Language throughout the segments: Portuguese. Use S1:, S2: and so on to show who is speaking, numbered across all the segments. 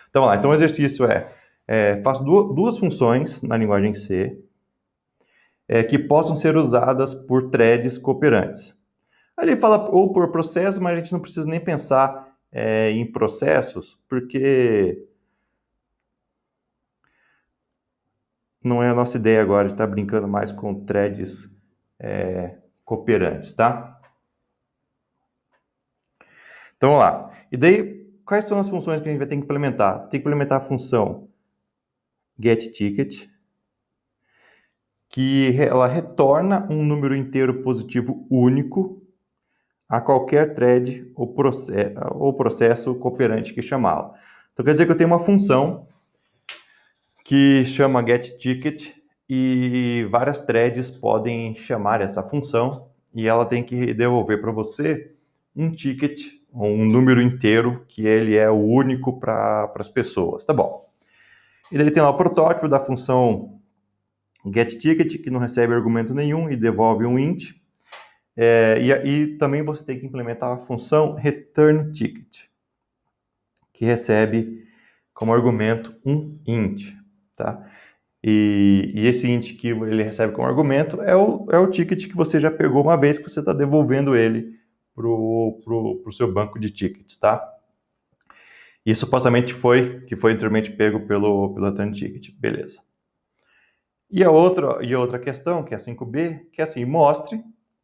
S1: Então, vamos lá. Então, o exercício faço duas funções na linguagem C que possam ser usadas por threads cooperantes. Ali ele fala ou por processo, mas a gente não precisa nem pensar em processos, porque não é a nossa ideia agora de estar brincando mais com threads cooperantes, tá? Então, vamos lá. E daí, quais são as funções que a gente vai ter que implementar? Tem que implementar a função getTicket, que ela retorna um número inteiro positivo único a qualquer thread ou processo cooperante que chamá-la. Então, quer dizer que eu tenho uma função que chama getTicket e várias threads podem chamar essa função e ela tem que devolver para você um ticket, um número inteiro, que ele é o único para as pessoas. Tá bom. E daí tem lá o protótipo da função getTicket, que não recebe argumento nenhum e devolve um int. E também você tem que implementar a função returnTicket, que recebe como argumento um int. Tá? E esse int que ele recebe como argumento é o ticket que você já pegou uma vez, que você está devolvendo ele para o seu banco de tickets, tá? E supostamente foi anteriormente pego pelo return ticket, beleza. E a outra questão, que é a 5b, que é assim, mostre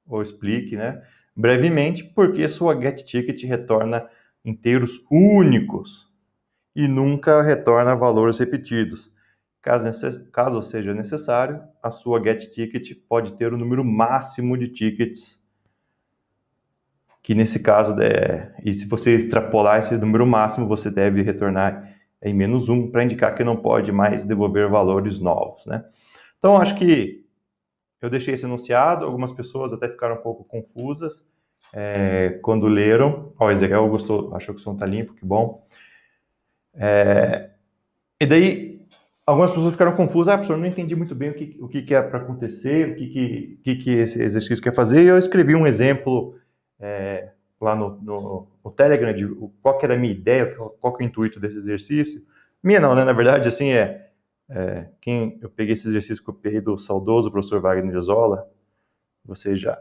S1: ou explique, né, brevemente por que sua getTicket retorna inteiros únicos e nunca retorna valores repetidos. Caso seja necessário, a sua getTicket pode ter o número máximo de tickets, que nesse caso, e se você extrapolar esse número máximo, você deve retornar em -1 para indicar que não pode mais devolver valores novos, né? Então, acho que eu deixei esse enunciado, algumas pessoas até ficaram um pouco confusas quando leram. Ó, o Ezequiel gostou, achou que o som está limpo, que bom. E daí, algumas pessoas ficaram confusas. Ah, professor, eu não entendi muito bem o que é para acontecer, o que esse exercício quer fazer. E eu escrevi um exemplo lá no Telegram de qual que era a minha ideia, qual que é o intuito desse exercício. Minha não, né? Na verdade, assim, eu peguei esse exercício, copiei do saudoso professor Wagner Zola. Vocês já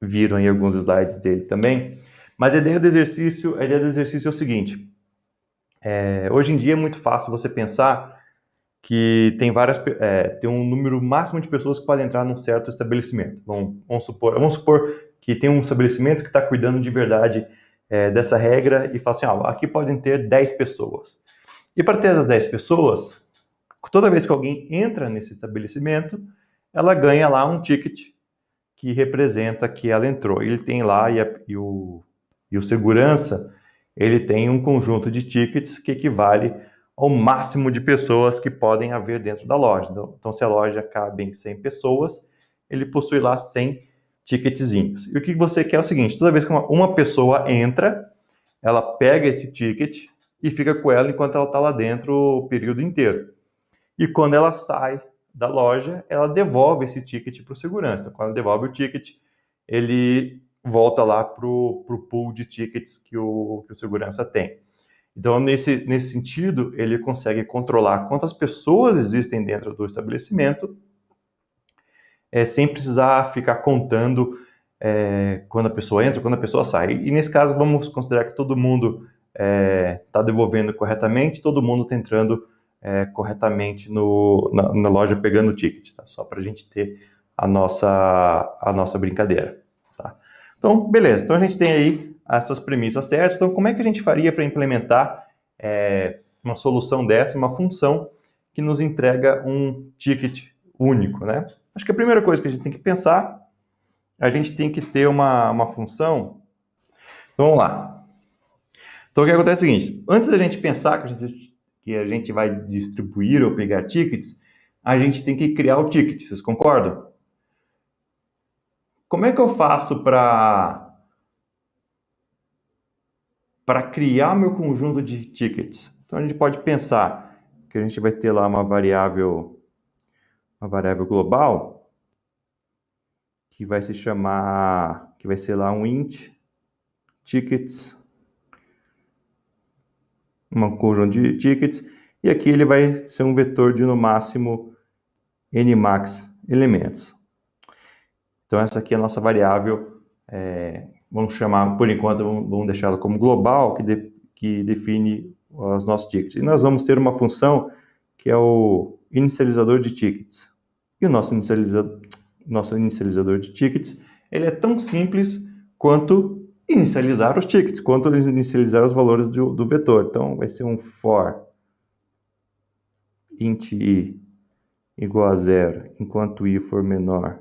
S1: viram aí alguns slides dele também. Mas a ideia do exercício é o seguinte. Hoje em dia é muito fácil você pensar que tem um número máximo de pessoas que podem entrar num certo estabelecimento. Vamos supor que tem um estabelecimento que está cuidando de verdade dessa regra e fala assim, aqui podem ter 10 pessoas. E para ter essas 10 pessoas, toda vez que alguém entra nesse estabelecimento, ela ganha lá um ticket que representa que ela entrou. Ele tem lá, e o segurança, ele tem um conjunto de tickets que equivale ao máximo de pessoas que podem haver dentro da loja. Então, se a loja cabe em 100 pessoas, ele possui lá 100 ticketzinhos. E o que você quer é o seguinte, toda vez que uma pessoa entra, ela pega esse ticket e fica com ela enquanto ela está lá dentro o período inteiro. E quando ela sai da loja, ela devolve esse ticket para o segurança. Então, quando ela devolve o ticket, ele volta lá para o pool de tickets que o segurança tem. Então, nesse sentido, ele consegue controlar quantas pessoas existem dentro do estabelecimento, sem precisar ficar contando quando a pessoa entra, quando a pessoa sai. E nesse caso, vamos considerar que todo mundo está devolvendo corretamente, todo mundo está entrando corretamente na loja pegando o ticket, tá? Só para a gente ter a nossa brincadeira. Tá? Então, beleza. Então, a gente tem aí essas premissas certas. Então, como é que a gente faria para implementar uma solução dessa, uma função que nos entrega um ticket único, né? Acho que a primeira coisa que a gente tem que pensar, a gente tem que ter uma função. Então, vamos lá. Então, o que acontece é o seguinte, antes da gente pensar que a gente vai distribuir ou pegar tickets, a gente tem que criar o ticket, vocês concordam? Como é que eu faço para criar meu conjunto de tickets? Então, a gente pode pensar que a gente vai ter lá uma variável global, que vai se chamar, que vai ser lá um int tickets um conjunto de tickets, e aqui ele vai ser um vetor de no máximo nmax elementos. Então essa aqui é a nossa variável, vamos chamar, por enquanto, vamos deixar ela como global, que define os nossos tickets. E nós vamos ter uma função que é o inicializador de tickets. E o nosso inicializador de tickets, ele é tão simples quanto inicializar os tickets, quanto inicializar os valores do vetor. Então vai ser um for int i igual a 0, enquanto i for menor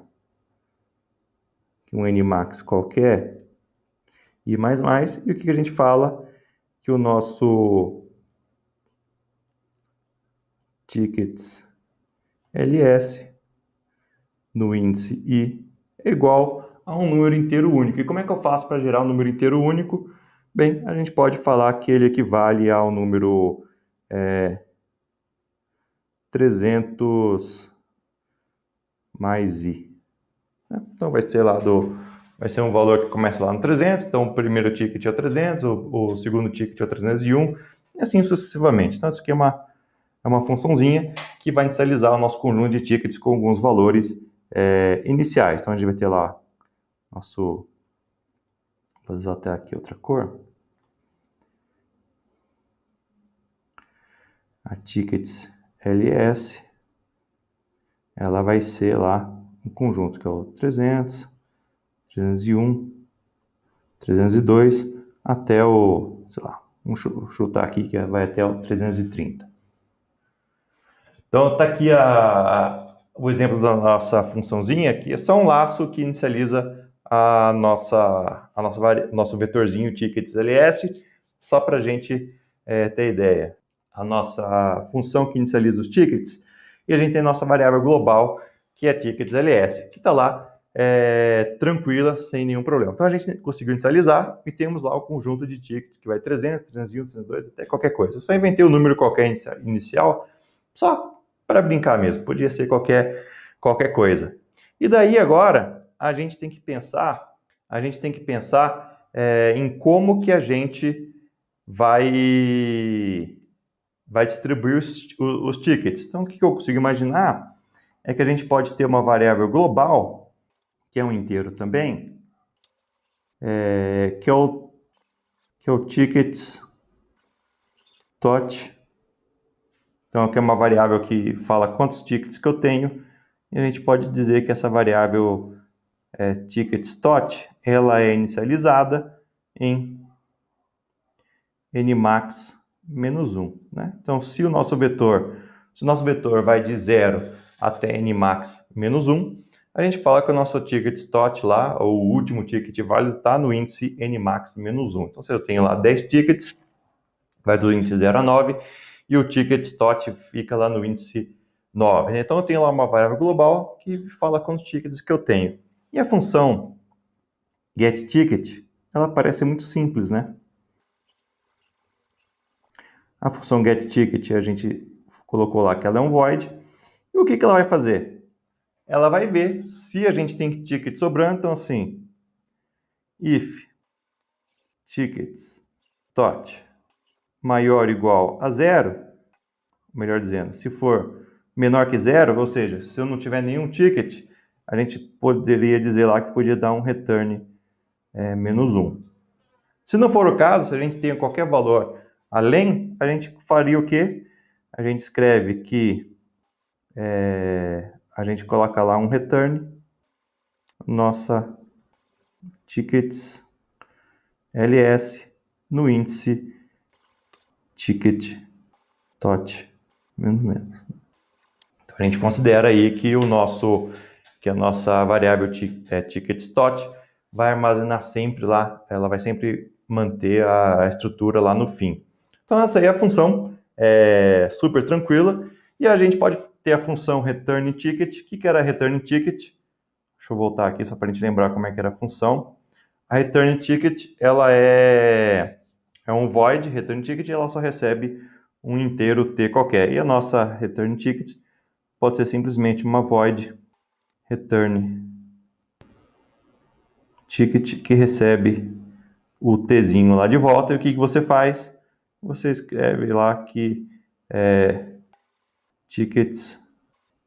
S1: que um nmax qualquer, e mais, e o que a gente fala? Que o nosso tickets ls no índice i é igual a um número inteiro único. E como é que eu faço para gerar um número inteiro único? Bem, a gente pode falar que ele equivale ao número 300 mais i. Então vai ser vai ser um valor que começa lá no 300, então o primeiro ticket é o 300, o segundo ticket é o 301, e assim sucessivamente. Então isso aqui é uma funçãozinha que vai inicializar o nosso conjunto de tickets com alguns valores iniciais. Então a gente vai ter lá vou usar até aqui outra cor. A tickets ls, ela vai ser lá um conjunto que é o 300, 301, 302, até o, sei lá, vamos chutar aqui que vai até o 330. Então tá aqui o exemplo da nossa funçãozinha, que é só um laço que inicializa nosso vetorzinho tickets ls, só para a gente ter ideia. A nossa função que inicializa os tickets, e a gente tem a nossa variável global, que é tickets ls, que está lá tranquila, sem nenhum problema. Então a gente conseguiu inicializar e temos lá o conjunto de tickets que vai 300, 301, 302, até qualquer coisa. Eu só inventei o número qualquer inicial, só para brincar mesmo, podia ser qualquer coisa. E daí agora a gente tem que pensar em como que a gente vai distribuir os tickets. Então o que eu consigo imaginar é que a gente pode ter uma variável global, que é um inteiro também, que é o tickets tot. Então, aqui é uma variável que fala quantos tickets que eu tenho, e a gente pode dizer que essa variável tickets tot, ela é inicializada em nmax menos 1. Né? Então, se o nosso vetor vai de 0 até nmax menos 1, a gente fala que o nosso ticket tot lá, ou o último ticket válido, está no índice nmax menos 1. Então, se eu tenho lá 10 tickets, vai do índice 0 a 9, e o ticket tot fica lá no índice 9. Então, eu tenho lá uma variável global que fala quantos tickets que eu tenho. E a função getTicket, ela parece muito simples, né? A função getTicket, a gente colocou lá que ela é um void. E o que ela vai fazer? Ela vai ver se a gente tem ticket sobrando. Então, assim, if tickets tot maior ou igual a 0, melhor dizendo, se for menor que 0, ou seja, se eu não tiver nenhum ticket, a gente poderia dizer lá que podia dar um return menos 1. Se não for o caso, se a gente tem qualquer valor além, a gente faria o quê? A gente escreve que a gente coloca lá um return, nossa tickets ls no índice ticket tot menos. Então a gente considera aí que a nossa variável tickets tot vai armazenar sempre lá, ela vai sempre manter a estrutura lá no fim. Então essa aí é a função super tranquila, e a gente pode ter a função return ticket. O que era return ticket? Deixa eu voltar aqui só para a gente lembrar como é que era a função. A return ticket, ela é um void return ticket, e ela só recebe um inteiro t qualquer. E a nossa return ticket pode ser simplesmente uma void return ticket que recebe o tzinho lá de volta. E o que você faz? você escreve lá que tickets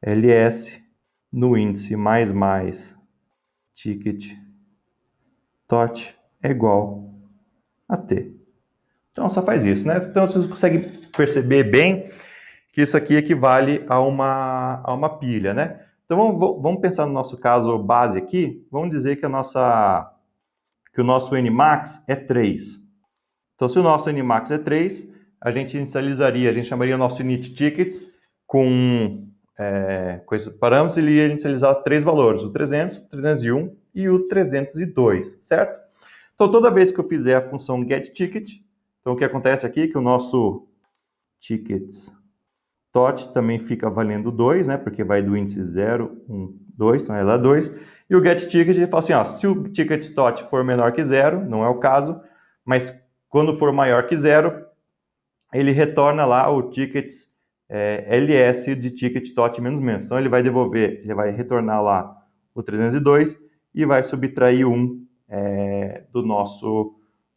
S1: ls no índice mais ticket tot é igual a t. Então, só faz isso, né? Então, vocês conseguem perceber bem que isso aqui equivale a uma pilha, né? Então, vamos pensar no nosso caso base aqui. Vamos dizer que o nosso Nmax é 3. Então, se o nosso Nmax é 3, a gente chamaria o nosso init tickets com esses parâmetros, ele ia inicializar 3 valores, o 300, o 301 e o 302, certo? Então, toda vez que eu fizer a função getTicket, então o que acontece aqui é que o nosso tickets tot também fica valendo 2, né? Porque vai do índice 0, 1, 2, então ela é 2. E o getTicket ele fala assim, ó, se o ticket tot for menor que 0, não é o caso, mas quando for maior que 0, ele retorna lá o tickets ls de ticket tot menos menos. Então ele vai devolver, ele vai retornar lá o 302 e vai subtrair 1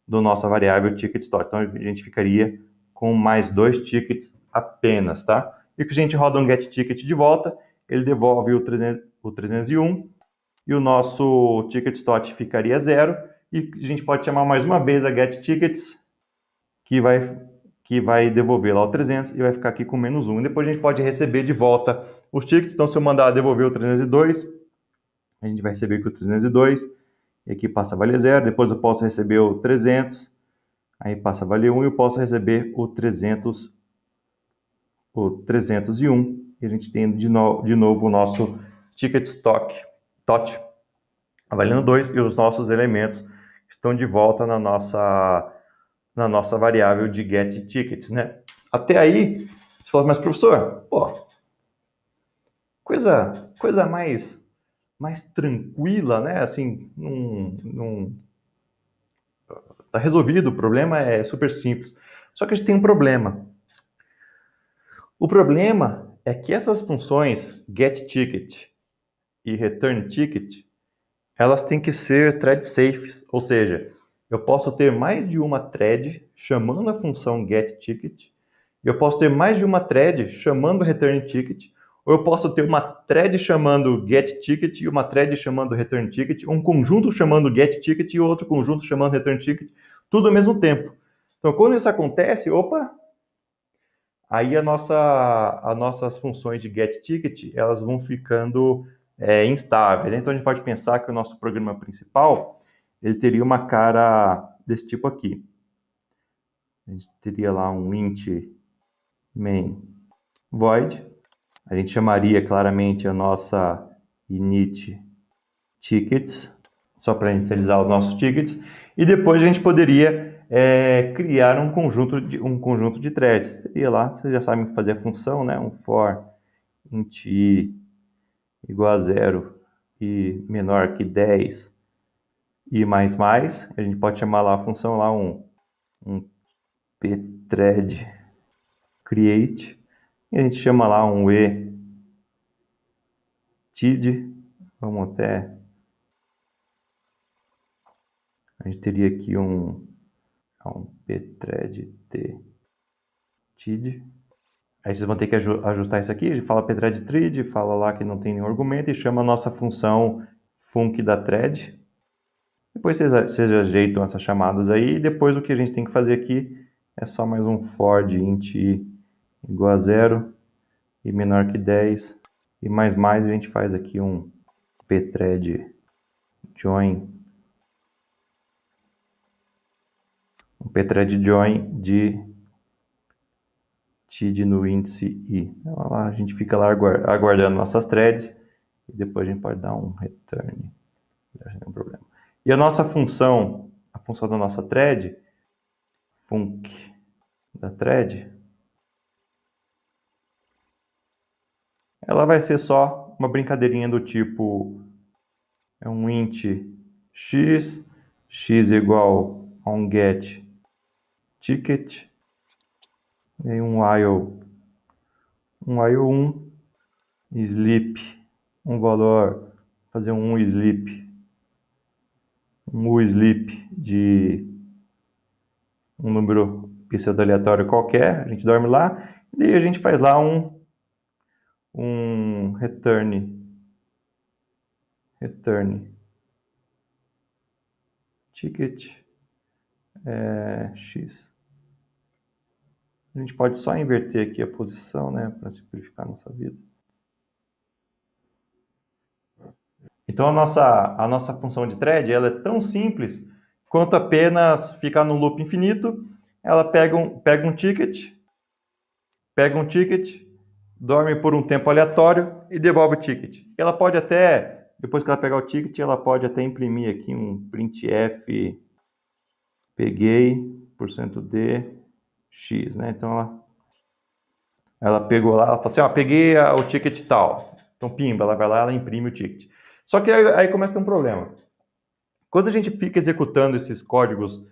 S1: do nossa variável tickets tot. Então a gente ficaria com mais 2 tickets apenas, tá? E que a gente roda um getTicket de volta, ele devolve o 301 e o nosso ticket tot ficaria 0 e a gente pode chamar mais uma vez a getTickets que vai devolver lá o 300 e vai ficar aqui com menos 1. E depois a gente pode receber de volta os tickets. Então, se eu mandar devolver o 302, a gente vai receber aqui o 302, e aqui passa a valer 0. Depois eu posso receber o 300, aí passa a valer 1, e eu posso receber o 301, e a gente tem de novo o nosso ticket tot valendo 2, e os nossos elementos estão de volta na nossa variável de getTickets, né? Até aí, você fala, mas professor, pô, coisa mais tranquila, né? Assim, tá resolvido, o problema é super simples. Só que a gente tem um problema. O problema é que essas funções getTicket e returnTicket, elas têm que ser thread safe, ou seja, eu posso ter mais de uma thread chamando a função getTicket, eu posso ter mais de uma thread chamando returnTicket, ou eu posso ter uma thread chamando getTicket e uma thread chamando returnTicket, um conjunto chamando getTicket e outro conjunto chamando returnTicket, tudo ao mesmo tempo. Então, quando isso acontece, aí as nossas funções de getTicket, elas vão ficando instáveis. Então, a gente pode pensar que o nosso programa principal, ele teria uma cara desse tipo aqui. A gente teria lá um int main void. A gente chamaria claramente a nossa init tickets, só para inicializar os nossos tickets. E depois a gente poderia criar um conjunto de threads. Seria lá, vocês já sabem fazer a função, né? Um for int i igual a 0 e menor que 10 e mais. A gente pode chamar lá a função lá um pthread create, e a gente chama lá um etid. Vamos até... A gente teria aqui um pthread tid. Aí vocês vão ter que ajustar isso aqui. A gente fala pthread thread, fala lá que não tem nenhum argumento e chama a nossa função func da thread. Depois vocês ajeitam essas chamadas aí. E depois o que a gente tem que fazer aqui é só mais um for de int i igual a 0 e menor que 10 e mais. A gente faz aqui um pthread join. Um pthread join de tid no índice i. Então, lá, a gente fica lá aguardando nossas threads e depois a gente pode dar um return. Não tem problema. E a nossa função, a função da nossa thread, func da thread, ela vai ser só uma brincadeirinha do tipo um int x igual a um get ticket, e aí um while 1, sleep, um valor, fazer um sleep de um número pseudo aleatório qualquer, a gente dorme lá, e aí a gente faz lá um return ticket X. A gente pode só inverter aqui a posição, né, para simplificar a nossa vida. Então a nossa função de thread ela é tão simples quanto apenas ficar no loop infinito. Ela pega um ticket, dorme por um tempo aleatório e devolve o ticket. Ela pode até, depois que ela pegar o ticket, ela pode até imprimir aqui um printf peguei %d x, né? Então ela pegou lá, ela falou assim, peguei o ticket tal. Então pimba, ela vai lá, ela imprime o ticket. Só que aí começa a ter um problema. Quando a gente fica executando esses códigos,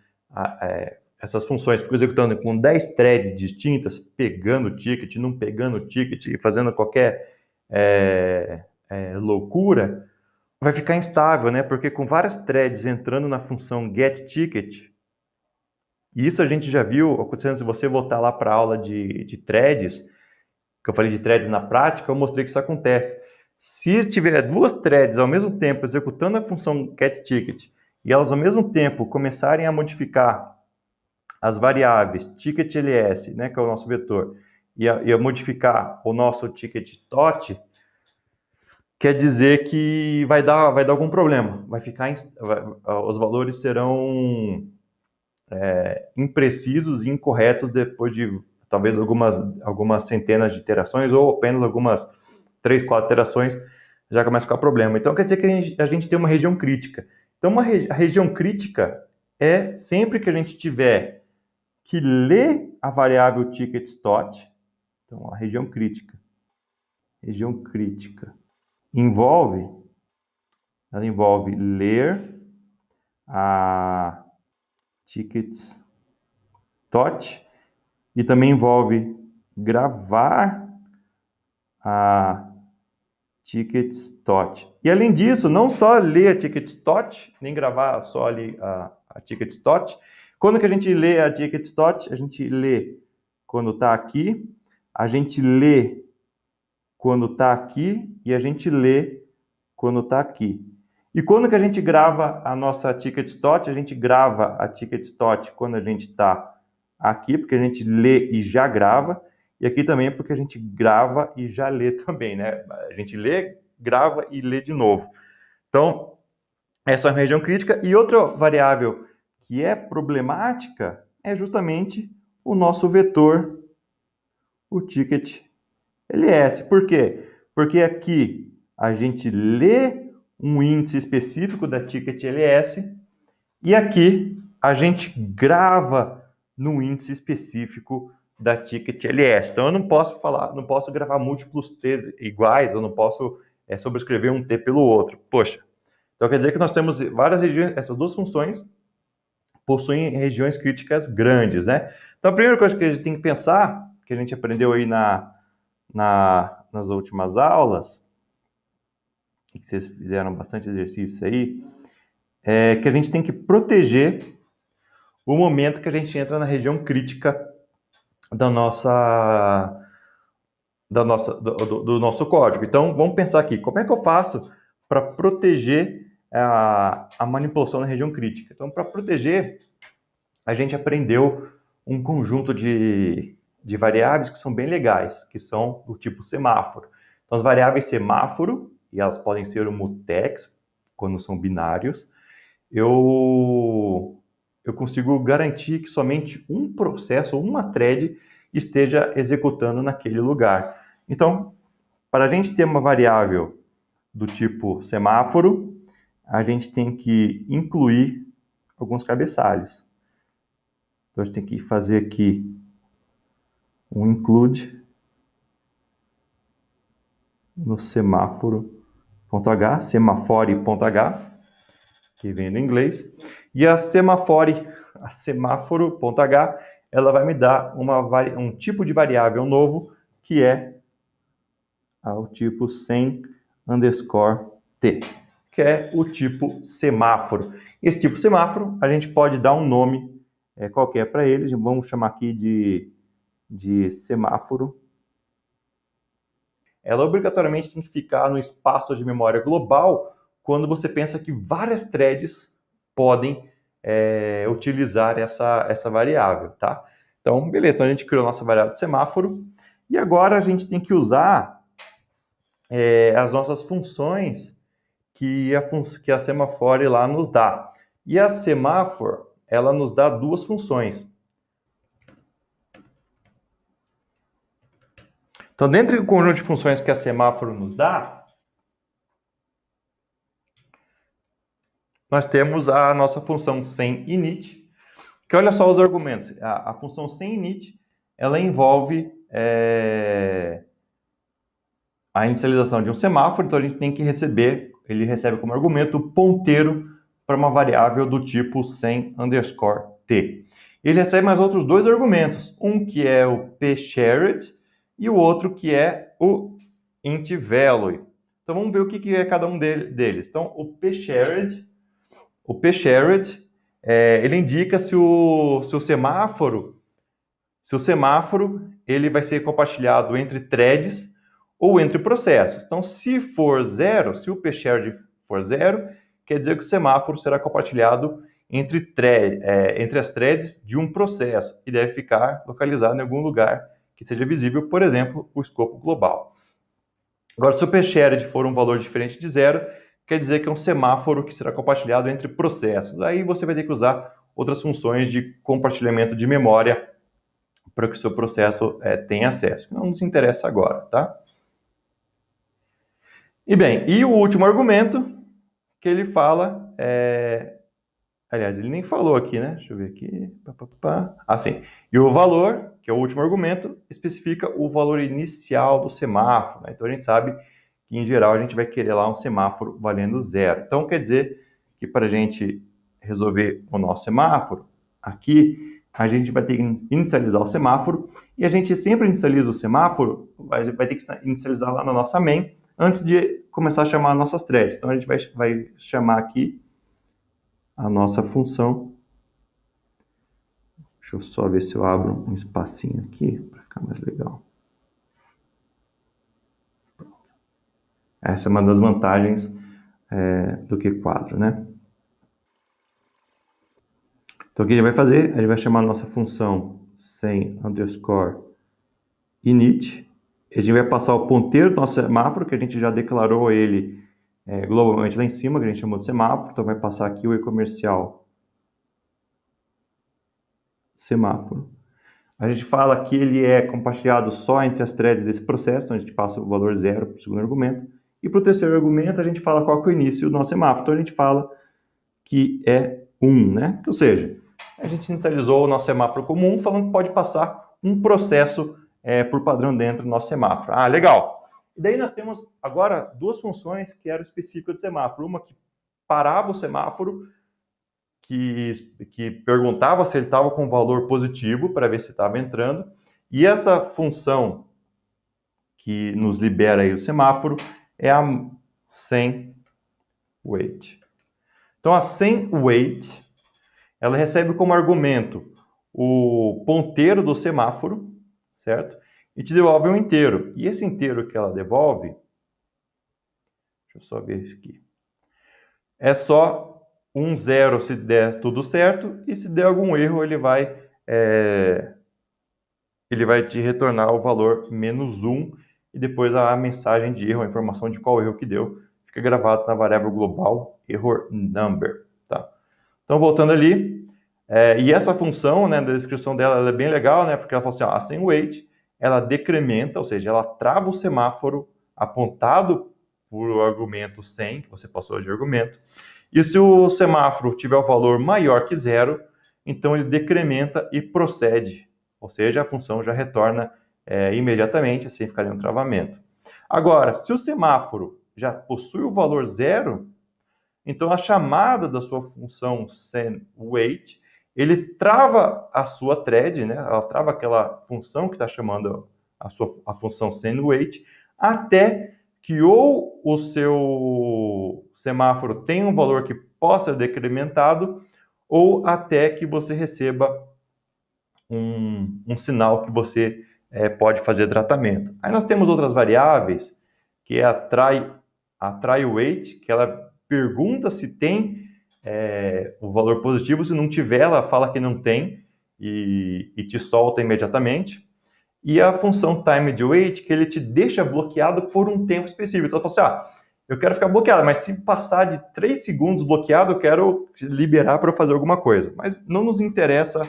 S1: essas funções, fica executando com 10 threads distintas, pegando o ticket, não pegando o ticket e fazendo qualquer loucura, vai ficar instável, né? Porque com várias threads entrando na função getTicket, e isso a gente já viu acontecendo, se você voltar lá para a aula de threads, que eu falei de threads na prática, eu mostrei que isso acontece. Se tiver duas threads ao mesmo tempo executando a função getTicket e elas ao mesmo tempo começarem a modificar as variáveis ticketLS, né, que é o nosso vetor, e a modificar o nosso ticket.tot, quer dizer que vai dar algum problema. Os valores serão imprecisos e incorretos depois de talvez algumas centenas de iterações ou apenas algumas 3, 4 iterações, já começa a ficar problema. Então, quer dizer que a gente tem uma região crítica. Então, a região crítica é sempre que a gente tiver que ler a variável ticket.tot. Então, a região crítica. Região crítica ela envolve ler a tickets.tot e também envolve gravar a tickets.tot. E além disso, não só ler a tickets.tot, nem gravar só ali a tickets.tot. Quando que a gente lê a tickets.tot? A gente lê quando está aqui, a gente lê quando está aqui e a gente lê quando está aqui. E quando que a gente grava a nossa tickets.tot? A gente grava a tickets.tot quando a gente está aqui, porque a gente lê e já grava. E aqui também porque a gente grava e já lê também, né? A gente lê, grava e lê de novo. Então, essa é uma região crítica. E outra variável que é problemática é justamente o nosso vetor, o ticket LS. Por quê? Porque aqui a gente lê um índice específico da ticket LS e aqui a gente grava no índice específico da ticket LS. Então eu não posso gravar múltiplos T's iguais, eu não posso sobrescrever um T pelo outro. Poxa, então quer dizer que nós temos várias regiões, essas duas funções possuem regiões críticas grandes, né? Então a primeira coisa que a gente tem que pensar, que a gente aprendeu aí nas últimas aulas, que vocês fizeram bastante exercício aí, é que a gente tem que proteger o momento que a gente entra na região crítica do nosso código. Então, vamos pensar aqui, como é que eu faço para proteger a manipulação na região crítica? Então, para proteger, a gente aprendeu um conjunto de variáveis que são bem legais, que são do tipo semáforo. Então, as variáveis semáforo, e elas podem ser o mutex, quando são binários, eu consigo garantir que somente um processo ou uma thread esteja executando naquele lugar. Então, para a gente ter uma variável do tipo semáforo, a gente tem que incluir alguns cabeçalhos. Então, a gente tem que fazer aqui um include no semáforo.h, semafore.h, que vem do inglês, e a semáforo.h, ela vai me dar um tipo de variável novo, que é o tipo sem _t, que é o tipo semáforo. Esse tipo semáforo, a gente pode dar um nome qualquer para ele, vamos chamar aqui de semáforo. Ela obrigatoriamente tem que ficar no espaço de memória global quando você pensa que várias threads podem utilizar essa variável, tá? Então, beleza, então a gente criou nossa variável de semáforo e agora a gente tem que usar as nossas funções que a Semaphore lá nos dá. E a Semaphore, ela nos dá duas funções. Então, dentro do conjunto de funções que a Semaphore nos dá, nós temos a nossa função sem_init, que olha só os argumentos. A função sem_init, ela envolve a inicialização de um semáforo, então a gente tem que receber, ele recebe como argumento o ponteiro para uma variável do tipo sem_t. Ele recebe mais outros dois argumentos, um que é o pShared e o outro que é o intValue. Então vamos ver o que é cada um deles. Então o pShared, ele indica se o semáforo ele vai ser compartilhado entre threads ou entre processos. Então, se for zero, se o pShared for zero, quer dizer que o semáforo será compartilhado entre as threads de um processo e deve ficar localizado em algum lugar que seja visível, por exemplo, o escopo global. Agora, se o pShared for um valor diferente de zero, quer dizer que é um semáforo que será compartilhado entre processos. Aí você vai ter que usar outras funções de compartilhamento de memória para que o seu processo tenha acesso. Não nos interessa agora, tá? E bem, e o último argumento que ele fala aliás, ele nem falou aqui, né? Deixa eu ver aqui. Sim. E o valor, que é o último argumento, especifica o valor inicial do semáforo, né? Então a gente sabe que, em geral, a gente vai querer lá um semáforo valendo zero. Então quer dizer que para a gente resolver o nosso semáforo, aqui a gente vai ter que inicializar o semáforo e a gente sempre inicializa o semáforo, vai ter que inicializar lá na nossa main antes de começar a chamar nossas threads. Então a gente vai chamar aqui a nossa função. Deixa eu só ver se eu abro um espacinho aqui para ficar mais legal. Essa é uma das vantagens do Q4, né? Então o que a gente vai fazer? A gente vai chamar a nossa função sem_init. A gente vai passar o ponteiro do nosso semáforo, que a gente já declarou ele globalmente lá em cima, que a gente chamou de semáforo. Então vai passar aqui o e-comercial semáforo. A gente fala que ele é compartilhado só entre as threads desse processo, então a gente passa o valor zero para o segundo argumento. E para o terceiro argumento, a gente fala qual que é o início do nosso semáforo. Então a gente fala que é 1, né? Ou seja, a gente inicializou o nosso semáforo como 1, falando que pode passar um processo por padrão dentro do nosso semáforo. Ah, legal! E daí nós temos agora duas funções que eram específicas do semáforo. Uma que parava o semáforo, que perguntava se ele estava com valor positivo para ver se estava entrando. E essa função que nos libera aí o semáforo é a sem_wait. Então a sem_wait, ela recebe como argumento o ponteiro do semáforo, certo? E te devolve um inteiro. E esse inteiro que ela devolve, deixa eu só ver isso aqui, é só um zero se der tudo certo, e se der algum erro, ele vai te retornar o valor -1, e depois a mensagem de erro, a informação de qual erro que deu, fica gravado na variável global error number. Tá? Então, voltando ali, e essa função, né, da descrição dela, ela é bem legal, né, porque ela fala assim, ó, a sem_wait, ela decrementa, ou seja, ela trava o semáforo apontado por o argumento 100, que você passou de argumento, e se o semáforo tiver o valor maior que zero, então ele decrementa e procede, ou seja, a função já retorna imediatamente, sem ficar nenhum travamento. Agora, se o semáforo já possui o valor zero, então a chamada da sua função sem_wait, ele trava a sua thread, né? Ela trava aquela função que está chamando a função sem_wait, até que ou o seu semáforo tenha um valor que possa ser decrementado, ou até que você receba um sinal que você pode fazer tratamento. Aí nós temos outras variáveis, que é a try weight, que ela pergunta se tem o valor positivo, se não tiver, ela fala que não tem e te solta imediatamente. E a função timed wait, que ele te deixa bloqueado por um tempo específico. Então, você fala assim, eu quero ficar bloqueado, mas se passar de 3 segundos bloqueado, eu quero liberar para eu fazer alguma coisa. Mas não nos interessa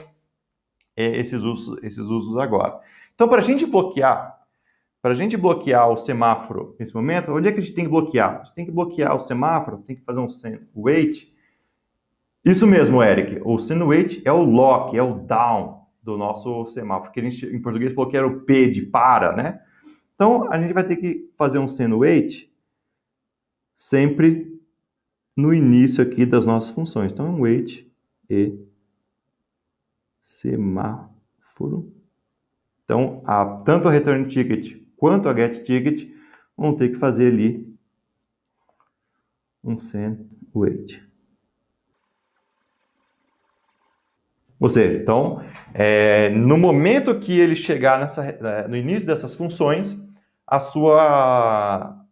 S1: esses usos agora. Então, para a gente bloquear o semáforo nesse momento, onde é que a gente tem que bloquear? A gente tem que bloquear o semáforo, tem que fazer um send wait. Isso mesmo, Eric. O send wait é o lock, é o down do nosso semáforo, que a gente, em português, falou que era o P de para, né? Então, a gente vai ter que fazer um send wait sempre no início aqui das nossas funções. Então, um wait e semáforo. Então, tanto a return ticket quanto a get ticket vão ter que fazer ali um send wait. Ou seja, então, no momento que ele chegar no início dessas funções, a sua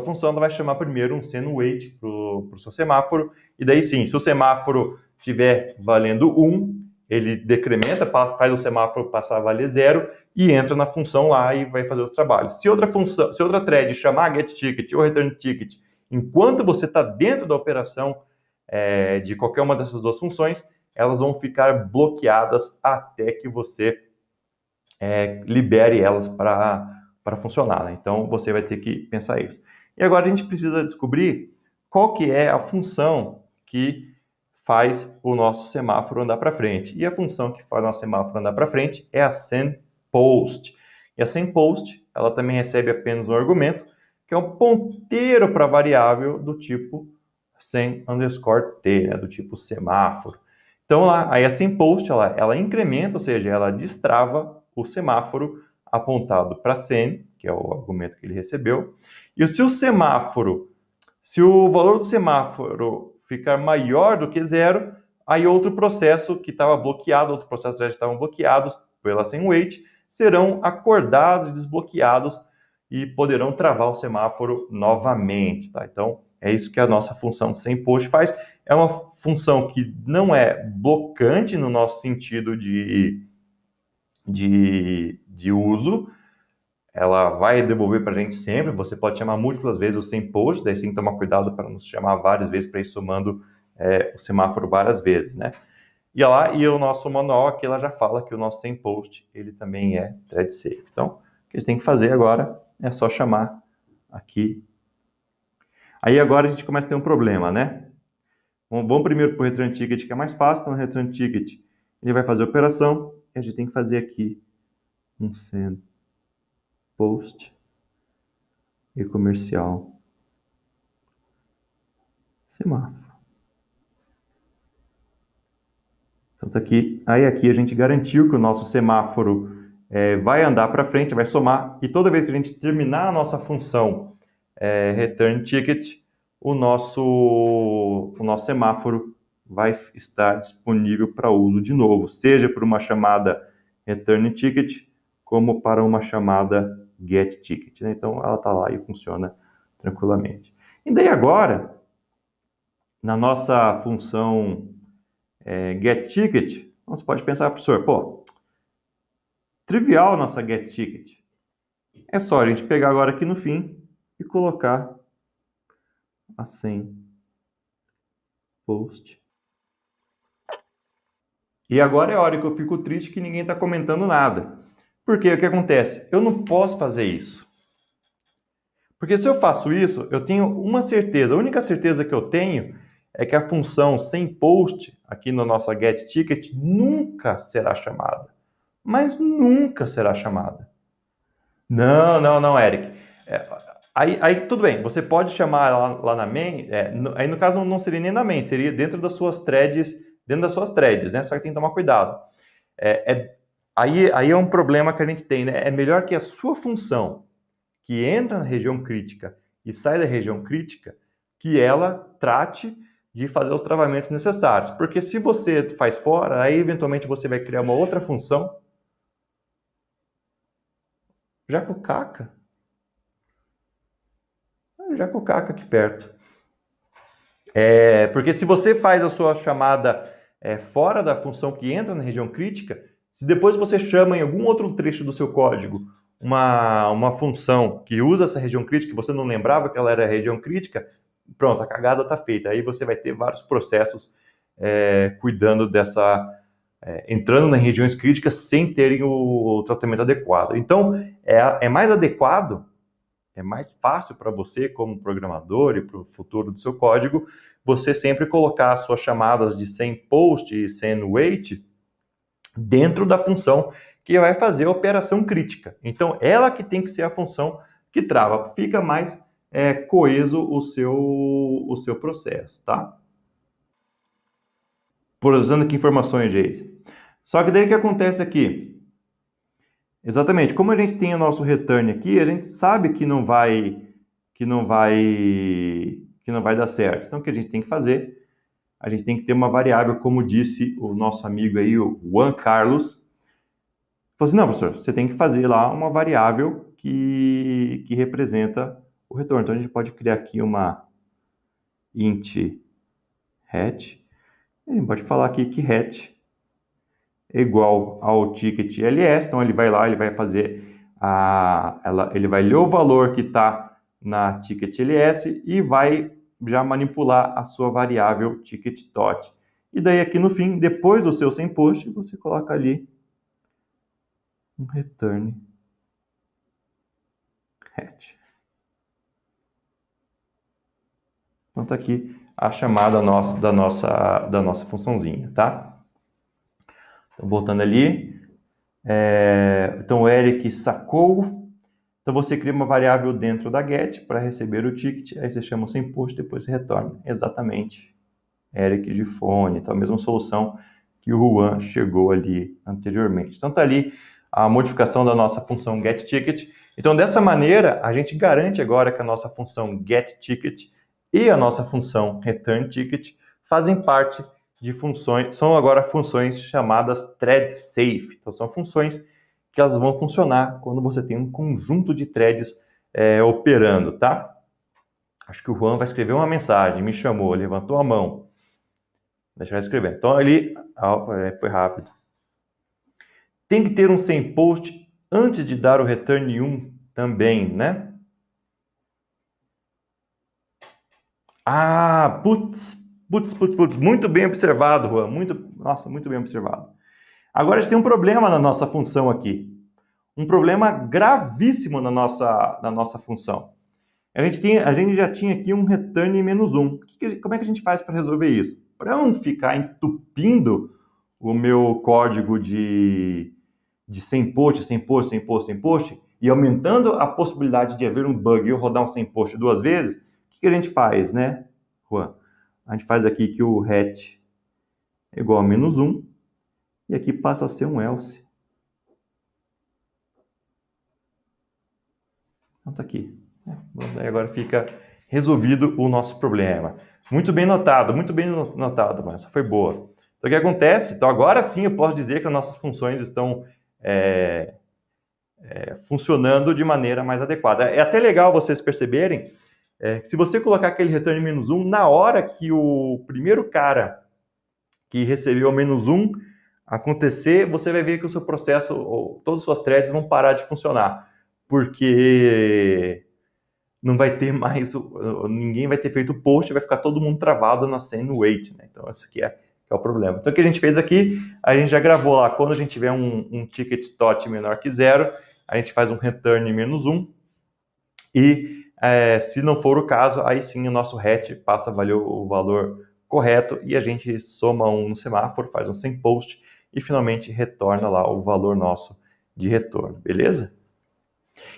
S1: função vai chamar primeiro um send wait para o seu semáforo, e daí sim, se o semáforo estiver valendo 1, ele decrementa, faz o semáforo passar a valer 0 e entra na função lá e vai fazer o trabalho. Se outra thread chamar getTicket ou returnTicket, enquanto você está dentro da operação de qualquer uma dessas duas funções, elas vão ficar bloqueadas até que você libere elas para funcionar, né? Então, você vai ter que pensar isso. E agora a gente precisa descobrir qual que é a função que faz o nosso semáforo andar para frente. E a função que faz o nosso semáforo andar para frente é a sendPost. E a sendPost, ela também recebe apenas um argumento, que é um ponteiro para variável do tipo send_t, né, do tipo semáforo. Então, aí a sendPost, ela incrementa, ou seja, ela destrava o semáforo apontado para send, que é o argumento que ele recebeu. E se o valor do semáforo ficar maior do que 0, aí outro processo que estava bloqueado, outro processo já estavam bloqueados pela sendWait, serão acordados e desbloqueados e poderão travar o semáforo novamente, tá? Então, é isso que a nossa função sendPost faz. É uma função que não é blocante no nosso sentido de uso. Ela vai devolver para a gente sempre. Você pode chamar múltiplas vezes o sendPost, daí você tem que tomar cuidado para não chamar várias vezes para ir somando o semáforo várias vezes, né? E o nosso manual aqui ela já fala que o nosso sendPost ele também é thread safe. Então, o que a gente tem que fazer agora é só chamar aqui. Aí agora a gente começa a ter um problema, né? Vamos primeiro para o return ticket, que é mais fácil. Então, o return ticket ele vai fazer a operação e a gente tem que fazer aqui um sendPost e comercial semáforo. Então tá aqui. Aí aqui a gente garantiu que o nosso semáforo vai andar para frente, vai somar, e toda vez que a gente terminar a nossa função return ticket, o nosso semáforo vai estar disponível para uso de novo, seja por uma chamada return ticket, como para uma chamada get ticket, né? Então ela está lá e funciona tranquilamente. E daí agora, na nossa função get ticket, você pode pensar, professor, trivial nossa get ticket. É só a gente pegar agora aqui no fim e colocar a sendPost. E agora é a hora que eu fico triste que ninguém está comentando nada. Porque o que acontece? Eu não posso fazer isso. Porque se eu faço isso, eu tenho uma certeza. A única certeza que eu tenho é que a função sendPost, aqui no nosso getTicket, nunca será chamada. Mas nunca será chamada. Não, Eric. Aí tudo bem, você pode chamar lá na main, aí no caso não seria nem na main, seria dentro das suas threads, né? Só que tem que tomar cuidado. Aí é um problema que a gente tem, né? É melhor que a sua função, que entra na região crítica e sai da região crítica, que ela trate de fazer os travamentos necessários. Porque se você faz fora, aí eventualmente você vai criar uma outra função. Jacucaca? Jacucaca aqui perto. Porque se você faz a sua chamada fora da função que entra na região crítica, se depois você chama em algum outro trecho do seu código uma função que usa essa região crítica, que você não lembrava que ela era região crítica, pronto, a cagada está feita. Aí você vai ter vários processos cuidando dessa... entrando nas regiões críticas sem terem o tratamento adequado. Então, é mais adequado, é mais fácil para você como programador e para o futuro do seu código, você sempre colocar as suas chamadas de sendPost e sendWait dentro da função que vai fazer a operação crítica. Então, ela que tem que ser a função que trava. Fica mais coeso o seu processo, tá? Por usando aqui informações, Geise. Só que daí o que acontece aqui? Exatamente, como a gente tem o nosso return aqui, a gente sabe que não vai dar certo. Então, o que a gente tem que fazer? A gente tem que ter uma variável, como disse o nosso amigo aí, o Juan Carlos. Falou assim, não, professor, você tem que fazer lá uma variável que representa o retorno. Então, a gente pode criar aqui uma int hat. A gente pode falar aqui que hat é igual ao ticket ls. Então, ele vai lá, ele vai fazer ele vai ler o valor que está na ticket ls e vai já manipular a sua variável ticket.tot. E daí aqui no fim, depois do seu sendPost, você coloca ali um return hat. Então tá aqui a chamada da nossa funçãozinha, tá? Então, voltando ali. Então o Eric sacou. Então você cria uma variável dentro da get para receber o ticket, aí você chama o sendPost, depois você retorna. Exatamente. Eric de fone, então a mesma solução que o Juan chegou ali anteriormente. Então tá ali a modificação da nossa função getTicket. Então dessa maneira a gente garante agora que a nossa função getTicket e a nossa função returnTicket fazem parte de funções, são agora funções chamadas thread safe. Então são funções que elas vão funcionar quando você tem um conjunto de threads operando, tá? Acho que o Juan vai escrever uma mensagem, me chamou, levantou a mão. Deixa eu escrever. Então ali, foi rápido. Tem que ter um sendPost antes de dar o return 1 também, né? Putz. Muito bem observado, Juan. Muito bem observado. Agora a gente tem um problema na nossa função aqui. Um problema gravíssimo na nossa função. A gente já tinha aqui um return -1. Como é que a gente faz para resolver isso? Para não ficar entupindo o meu código de sendPost e aumentando a possibilidade de haver um bug e eu rodar um sendPost 2 vezes, o que a gente faz, né, Juan? A gente faz aqui que o hat é igual a -1 e aqui passa a ser um else. Então tá aqui. Agora fica resolvido o nosso problema. Muito bem notado, mas essa foi boa. Então o que acontece? Então agora sim eu posso dizer que as nossas funções estão funcionando de maneira mais adequada. É até legal vocês perceberem que se você colocar aquele return -1, na hora que o primeiro cara que recebeu o -1 acontecer, você vai ver que o seu processo, todas as suas threads vão parar de funcionar. Porque não vai ter mais, ninguém vai ter feito o post, vai ficar todo mundo travado na sendWait, né? Então, esse aqui é o problema. Então, o que a gente fez aqui, a gente já gravou lá, quando a gente tiver um ticket.tot menor que 0, a gente faz um return -1, e se não for o caso, aí sim o nosso hat passa a valer o valor correto, e a gente soma um no semáforo, faz um sendPost, e finalmente retorna lá o valor nosso de retorno, beleza?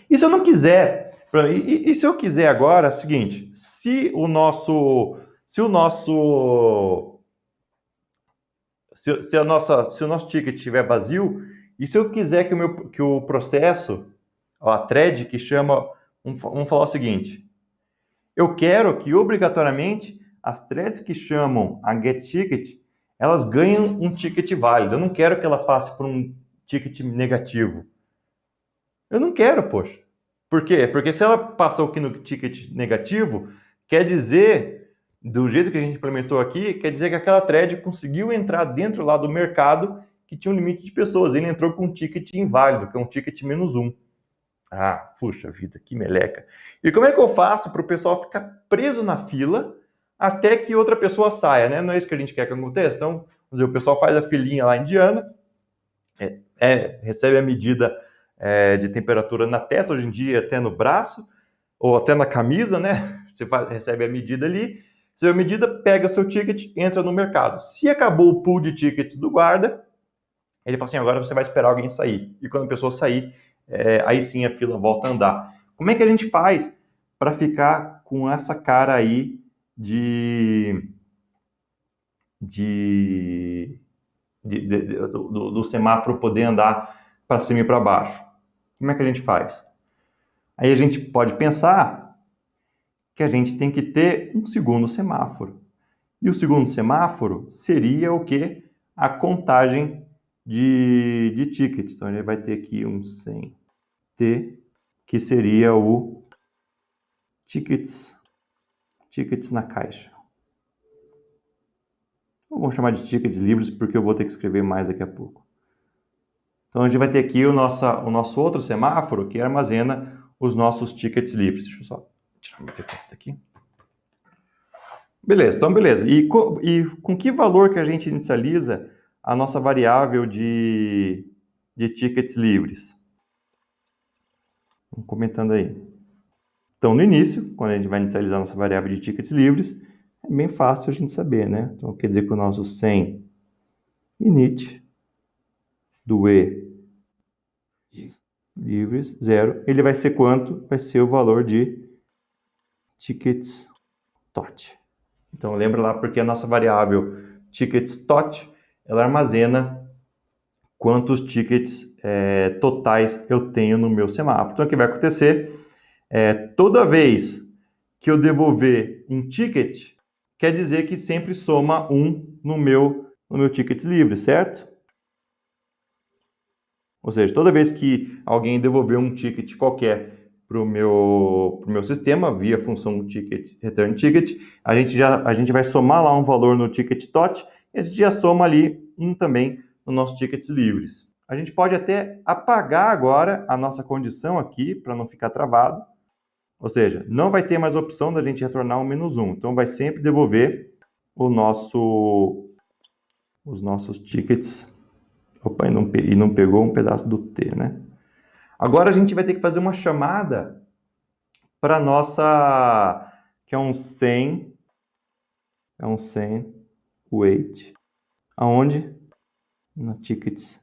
S1: E se eu não quiser, e se eu quiser agora, é o seguinte, se o nosso ticket estiver vazio, e se eu quiser que o processo, a thread que chama, vamos falar o seguinte, eu quero que obrigatoriamente as threads que chamam a getTicket, elas ganham um ticket válido. Eu não quero que ela passe por um ticket negativo. Eu não quero, poxa. Por quê? Porque se ela passou aqui no ticket negativo, quer dizer, do jeito que a gente implementou aqui, quer dizer que aquela thread conseguiu entrar dentro lá do mercado que tinha um limite de pessoas. Ele entrou com um ticket inválido, que é um ticket -1. Ah, puxa vida, que meleca. E como é que eu faço para o pessoal ficar preso na fila até que outra pessoa saia, né? Não é isso que a gente quer que aconteça? Então, vamos dizer, o pessoal faz a filinha lá indiana, recebe a medida de temperatura na testa, hoje em dia até no braço, ou até na camisa, né? Você recebe a medida ali, recebe a medida, pega seu ticket, entra no mercado. Se acabou o pool de tickets do guarda, ele fala assim, agora você vai esperar alguém sair. E quando a pessoa sair, aí sim a fila volta a andar. Como é que a gente faz para ficar com essa cara aí do semáforo poder andar para cima e para baixo? Como é que a gente faz? Aí a gente pode pensar que a gente tem que ter um segundo semáforo. E o segundo semáforo seria o quê? A contagem de tickets. Então, ele vai ter aqui um 100T, que seria o tickets na caixa. Vamos chamar de tickets livres, porque eu vou ter que escrever mais daqui a pouco. Então, a gente vai ter aqui o nosso outro semáforo, que armazena os nossos tickets livres. Deixa eu só tirar meu teclado aqui. Beleza, então beleza. E com que valor que a gente inicializa a nossa variável de tickets livres? Vamos comentando aí. Então, no início, quando a gente vai inicializar a nossa variável de tickets livres, é bem fácil a gente saber, né? Então, quer dizer que o nosso 100 init do e livres, 0, ele vai ser quanto? Vai ser o valor de tickets tot. Então, lembra lá, porque a nossa variável tickets tot, ela armazena quantos tickets totais eu tenho no meu semáforo. Então, o que vai acontecer? Toda vez que eu devolver um ticket, quer dizer que sempre soma 1 no meu tickets livre, certo? Ou seja, toda vez que alguém devolver um ticket qualquer para o meu sistema, via função ticket, return ticket, a gente vai somar lá um valor no ticket tot e a gente já soma ali um também nos nossos tickets livres. A gente pode até apagar agora a nossa condição aqui, para não ficar travado. Ou seja, não vai ter mais opção da gente retornar um -1. Então, vai sempre devolver os nossos tickets. Opa, e não pegou um pedaço do T, né? Agora a gente vai ter que fazer uma chamada para nossa, que é um 100 wait, aonde? Na tickets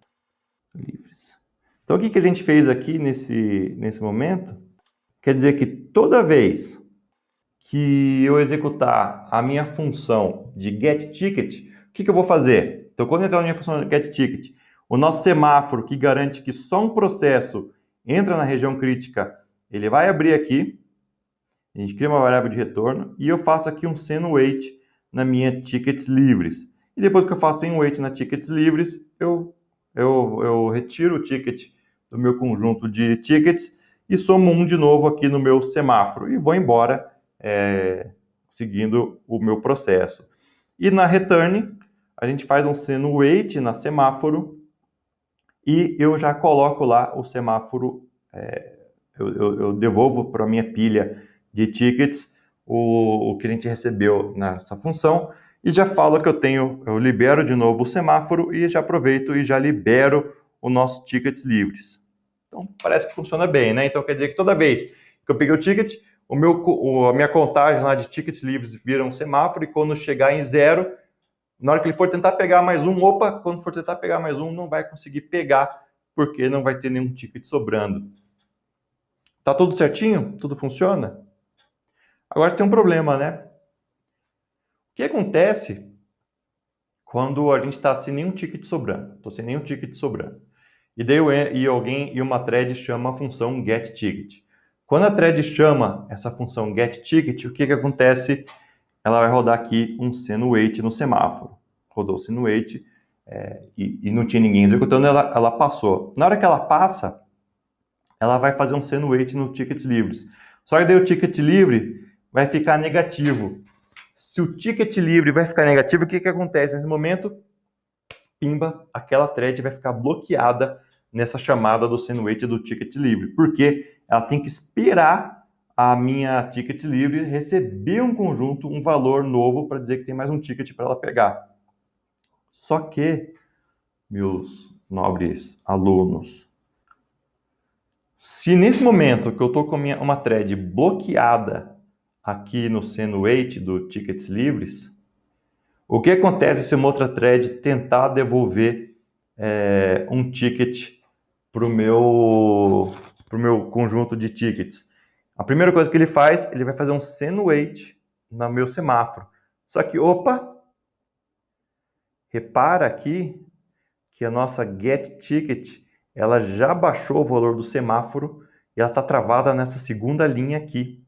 S1: livres. Então, o que a gente fez aqui nesse momento? Quer dizer que toda vez que eu executar a minha função de getTicket, o que eu vou fazer? Então, quando eu entrar na minha função de getTicket, o nosso semáforo que garante que só um processo entra na região crítica, ele vai abrir aqui, a gente cria uma variável de retorno, e eu faço aqui um send_wait na minha tickets livres. E depois que eu faço send_wait na tickets livres, eu retiro o ticket do meu conjunto de tickets e somo um de novo aqui no meu semáforo e vou embora seguindo o meu processo. E na return, a gente faz um send_wait na semáforo e eu já coloco lá o semáforo, eu devolvo para a minha pilha de tickets o que a gente recebeu nessa função e já falo que eu libero de novo o semáforo e já aproveito e já libero os nossos tickets livres. Então, parece que funciona bem, né? Então, quer dizer que toda vez que eu peguei o ticket, a minha contagem lá de tickets livres vira um semáforo e quando chegar em 0, na hora que ele for tentar pegar mais um, quando for tentar pegar mais um, não vai conseguir pegar, porque não vai ter nenhum ticket sobrando. Tá tudo certinho? Tudo funciona? Agora tem um problema, né? O que acontece quando a gente está sem nenhum ticket sobrando? Estou sem nenhum ticket sobrando. E daí uma thread chama a função getTicket. Quando a thread chama essa função getTicket, o que acontece ela vai rodar aqui um send wait no semáforo. Rodou o send wait e não tinha ninguém executando, ela passou. Na hora que ela passa, ela vai fazer um send wait no tickets livres. Só que daí o ticket livre vai ficar negativo. Se o ticket livre vai ficar negativo, o que acontece nesse momento? Pimba, aquela thread vai ficar bloqueada nessa chamada do send wait do ticket livre, porque ela tem que esperar a minha ticket livre receber um conjunto, um valor novo para dizer que tem mais um ticket para ela pegar. Só que, meus nobres alunos, se nesse momento que eu estou com uma thread bloqueada aqui no send wait do tickets livres, o que acontece se uma outra thread tentar devolver um ticket para o meu conjunto de tickets? A primeira coisa que ele faz, ele vai fazer um send wait no meu semáforo. Só que, opa, repara aqui que a nossa getTicket, ela já baixou o valor do semáforo e ela está travada nessa segunda linha aqui.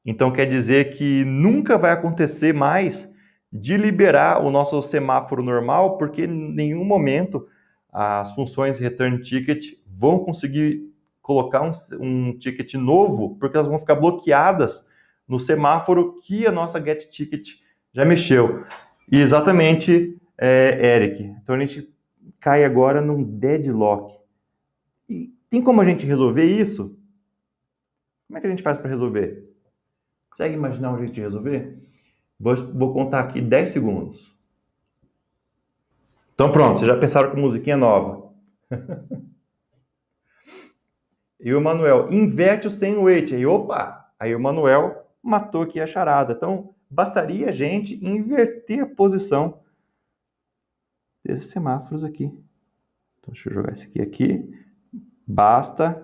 S1: Então quer dizer que nunca vai acontecer mais de liberar o nosso semáforo normal, porque em nenhum momento as funções return ticket vão conseguir colocar um ticket novo, porque elas vão ficar bloqueadas no semáforo que a nossa getTicket já mexeu. E exatamente, Eric. Então a gente cai agora num deadlock. E tem como a gente resolver isso? Como é que a gente faz para resolver? Consegue imaginar um jeito de resolver? Vou contar aqui 10 segundos. Então pronto, vocês já pensaram com musiquinha nova. E o Manuel inverte o send wait. Aí, opa! Aí o Manuel matou aqui a charada. Então, bastaria a gente inverter a posição desses semáforos aqui. Então, deixa eu jogar esse aqui. Basta.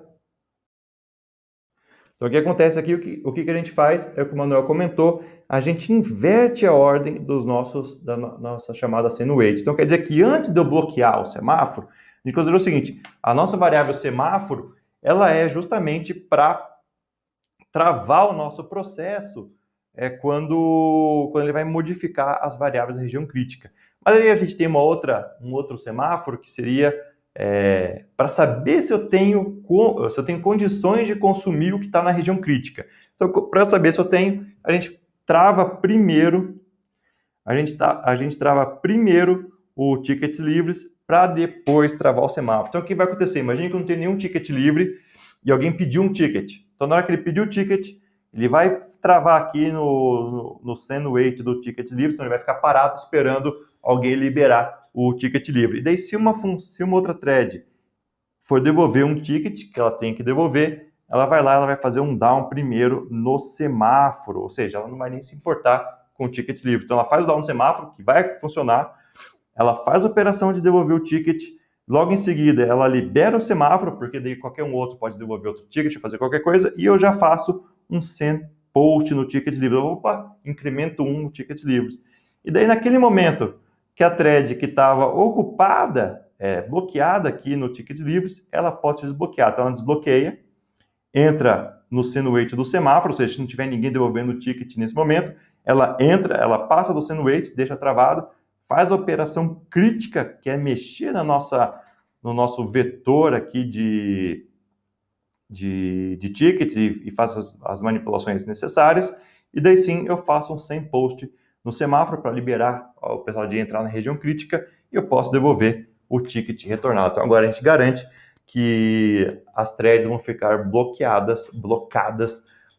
S1: Então, o que acontece aqui, o que a gente faz, é o que o Manuel comentou, a gente inverte a ordem da nossa chamada send wait. Então, quer dizer que antes de eu bloquear o semáforo, a gente considerou o seguinte, a nossa variável semáforo, ela é justamente para travar o nosso processo quando ele vai modificar as variáveis da região crítica. Mas aí a gente tem um outro semáforo que seria para saber se eu tenho condições de consumir o que está na região crítica. Então, para saber se eu tenho, a gente trava primeiro o tickets livres para depois travar o semáforo. Então, o que vai acontecer? Imagine que não tem nenhum ticket livre e alguém pediu um ticket. Então, na hora que ele pediu o ticket, ele vai travar aqui no send wait do ticket livre, então ele vai ficar parado esperando alguém liberar o ticket livre. E daí, se uma outra thread for devolver um ticket que ela tem que devolver, ela vai lá, ela vai fazer um down primeiro no semáforo, ou seja, ela não vai nem se importar com o ticket livre. Então, ela faz o down no semáforo, que vai funcionar, ela faz a operação de devolver o ticket, logo em seguida ela libera o semáforo, porque daí qualquer um outro pode devolver outro ticket, fazer qualquer coisa, e eu já faço um send post no tickets livres. Opa, incremento 1 no tickets livres. E daí naquele momento que a thread que estava ocupada, bloqueada aqui no tickets livres, ela pode ser desbloqueada. Então ela desbloqueia, entra no send wait do semáforo, ou seja, se não tiver ninguém devolvendo o ticket nesse momento, ela entra, ela passa do send wait, deixa travado, faz a operação crítica, que é mexer no nosso vetor aqui de tickets e faz as manipulações necessárias, e daí sim eu faço um send post no semáforo para liberar o pessoal de entrar na região crítica e eu posso devolver o ticket retornado. Então agora a gente garante que as threads vão ficar blocadas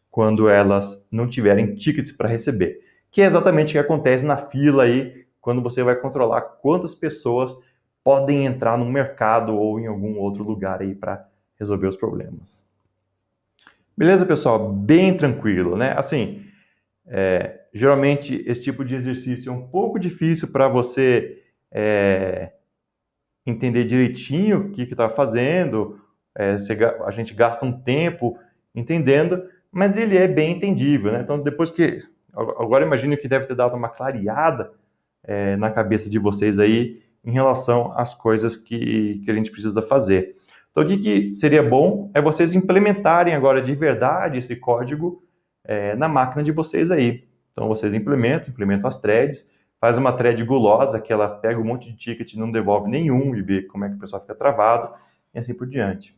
S1: quando elas não tiverem tickets para receber, que é exatamente o que acontece na fila aí, quando você vai controlar quantas pessoas podem entrar no mercado ou em algum outro lugar aí para resolver os problemas. Beleza, pessoal? Bem tranquilo, né? Assim, geralmente esse tipo de exercício é um pouco difícil para você entender direitinho o que está fazendo, a gente gasta um tempo entendendo, mas ele é bem entendível, né? Então, agora imagino que deve ter dado uma clareada na cabeça de vocês aí em relação às coisas que a gente precisa fazer. Então, o que seria bom é vocês implementarem agora de verdade esse código na máquina de vocês aí. Então vocês implementam as threads, faz uma thread gulosa que ela pega um monte de ticket e não devolve nenhum e vê como é que o pessoal fica travado, e assim por diante.